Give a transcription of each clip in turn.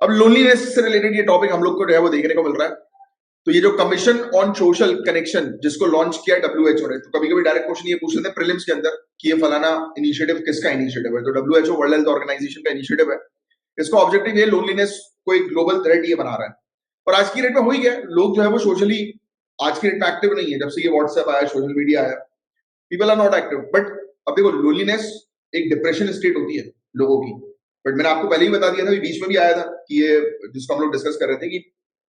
अब लोनलीनेस से रिलेटेड ये टॉपिक हम लोग को जो है वो देखने को मिल रहा है। तो ये जो कमीशन ऑन सोशल कनेक्शन जिसको लॉन्च किया WHO ने, तो कभी कभी डायरेक्ट क्वेश्चन ये पूछ लेते हैं प्रीलिम्स के अंदर कि ये फलाना इनिशिएटिव किसका इनिशिएटिव है। तो WHO वर्ल्ड हेल्थ ऑर्गेनाइजेशन का इनिशिएटिव है। इसका ऑब्जेक्टिव ये लोनलीनेस को एक ग्लोबल थ्रेट ये बना रहा है। और आज की डेट में हो ही गया, लोग जो है वो सोशली आज की डेट में एक्टिव नहीं है। जब से ये व्हाट्सएप आया, सोशल मीडिया आया, people are not active. But अब देखो, लोनलीनेस एक डिप्रेशन स्टेट होती है लोगों की। बट मैंने आपको पहले ही बता दिया था, बीच में भी आया था कि ये जिसको हम लोग डिस्कस कर रहे थे कि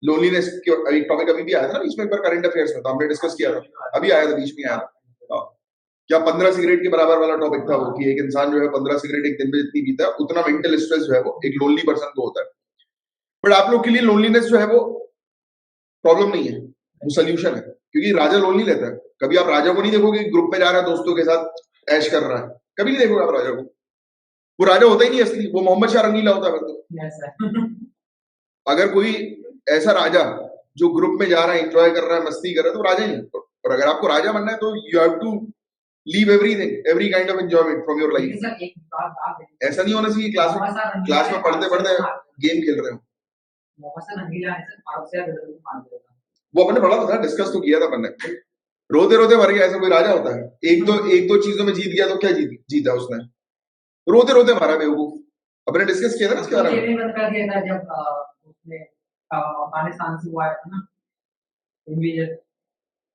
लोनलीनेस एक टॉपिक अभी भी आया था ना बीच में, एक बार करंट अफेयर्स में, तो हमने डिस्कस किया था, अभी आया था, बीच में आया था। हाँ। क्या 15 सिगरेट के बराबर वाला टॉपिक था वो, कि एक इंसान जो है 15 सिगरेट एक दिन में जितनी पीता है उतना मेंटल स्ट्रेस जो है वो एक लोनली पर्सन को होता है। बट आप लोग के लिए लोनलीनेस जो है वो प्रॉब्लम नहीं है, वो सोल्यूशन है। क्योंकि राजा लोन नहीं लेता है। कभी आप राजा को नहीं देखोगे ग्रुप में जा रहा है दोस्तों के साथ ऐश कर रहा है, कभी नहीं देखोगे आप राजा को। वो राजा होता ही नहीं असली, वो मोहम्मद शाह रंगीला होता है। तो अगर कोई ऐसा राजा जो ग्रुप में जा रहा है, एंजॉय कर रहा है, मस्ती कर रहा है, तो राजा ही नहीं। और अगर आपको राजा बनना है तो you have to leave everything, every kind of enjoyment from your life. ऐसा नहीं होना चाहिए क्लास में पढ़ते पढ़ते गेम खेल रहे हो। वो अपने पढ़ा था, डिस्कस तो किया था अपन ने। रोते रोते मर गया, ऐसा कोई राजा होता है? एक दो चीजों में जीत गया तो क्या जीता उसने? रोते रोते मारा बेवकूफ। अपने डिस्कस किया था ना इसके बारे में। अफगानिस्तान से वो आया था ना,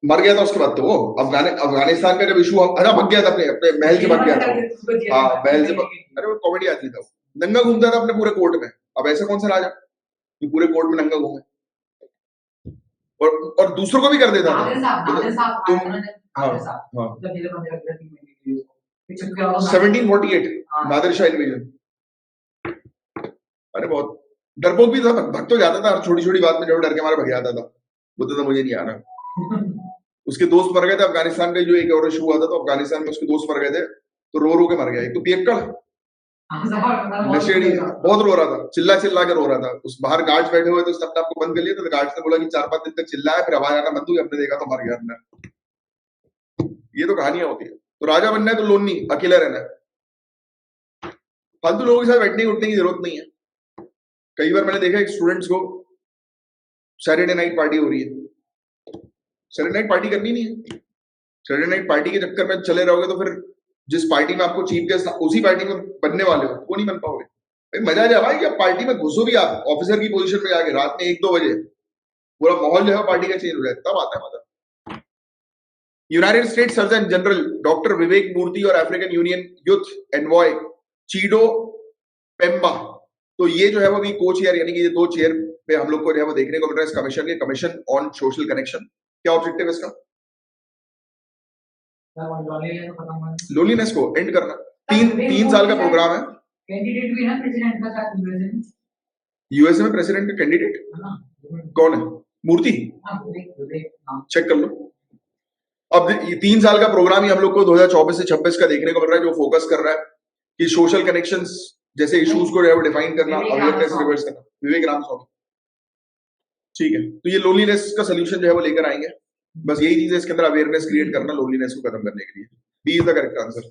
मर गया था उसके बाद तो वो अफगानिस्तान का जब इशू, अरे भाग गया था, अपने महल से भाग गया था। हाँ, महल से। अरे वो कॉमेडी आदमी था, नंगा घूमता था अपने पूरे कोर्ट में। अब ऐसा कौन सा राजा जो पूरे कोर्ट में नंगा घूमे और दूसरों को भी कर देता था। तुम हाँ हाँ 1748 नादिर शाह इन्वेजन। अरे बहुत डरपोक भी था, भग तो जाता था, छोटी छोटी बात में जो डर के मारे भग जाता था, बोलता था मुझे नहीं आना। उसके दोस्त मर गए थे अफगानिस्तान का, जो एक और इशू हुआ था, तो अफगानिस्तान में उसके दोस्त मर गए थे, तो रो के मर गया। एक तो पियक्कड़ नशेड़ी, बहुत रो रहा था, चिल्ला के रो रहा था। उस बाहर गार्ड्स बैठे हुए थे, उसने अपने आपको बंद कर लिया, तो गार्ड्स ने बोला कि 4-5 दिन तक चिल्लाया, फिर आवाज आना बंद हुई, हमने देखा तो मर गया अंदर। ये तो कहानियां होती है। तो राजा बनना है तो लोन नहीं, अकेला रहना है, फालतू लोगों के साथ बैठने उठने की जरूरत नहीं है। कई बार मैंने देखा एक स्टूडेंट्स को सैटरडे नाइट पार्टी हो रही है, सैटरडे नाइट पार्टी करनी नहीं है। सैटरडे नाइट पार्टी के चक्कर में चले रहोगे तो फिर जिस पार्टी में आपको चीफ गेस्ट उसी पार्टी में बनने वाले हो वो नहीं बन पाओगे। भाई मजा आ जाए भाई, कि पार्टी में घुसो भी आप ऑफिसर की पोजीशन में जाके रात में 1-2 बजे, पूरा माहौल जो है पार्टी का चेंज हो जाए, तब आता है मजा। United States surgeon general doctor Vivek Murthy और African Union youth envoy Chido Pemba, तो ये जो है वो अभी को चेयर, यानी कि ये 2 चेयर पे हम लोग को जो है वो देखने को मिल रहा है इस कमीशन के। कमीशन ऑन सोशल कनेक्शन, क्या ऑब्जेक्टिव है इसका? लोनलीनेस को एंड करना। 3 साल का प्रोग्राम है। कैंडिडेट भी है प्रेसिडेंट का साथ यूएसए में प्रेसिडेंट का कैंडिडेट कौन है? मूर्ति, चेक कर लो। अब ये 3 साल का प्रोग्राम ही हम लोग को 2024 से 26 का देखने को मिल रहा है, जो फोकस कर रहा है कि सोशल कनेक्शंस जैसे इश्यूज को जो है डिफाइन करना, अवेयरनेस रिवर्स करना। विवेक रामस्वामी, ठीक है। तो ये लोनलीनेस का सोल्यूशन जो है वो लेकर आएंगे। बस यही चीज है इसके अंदर, अवेयरनेस क्रिएट करना लोनलीनेस को खत्म करने के लिए। B is the correct answer.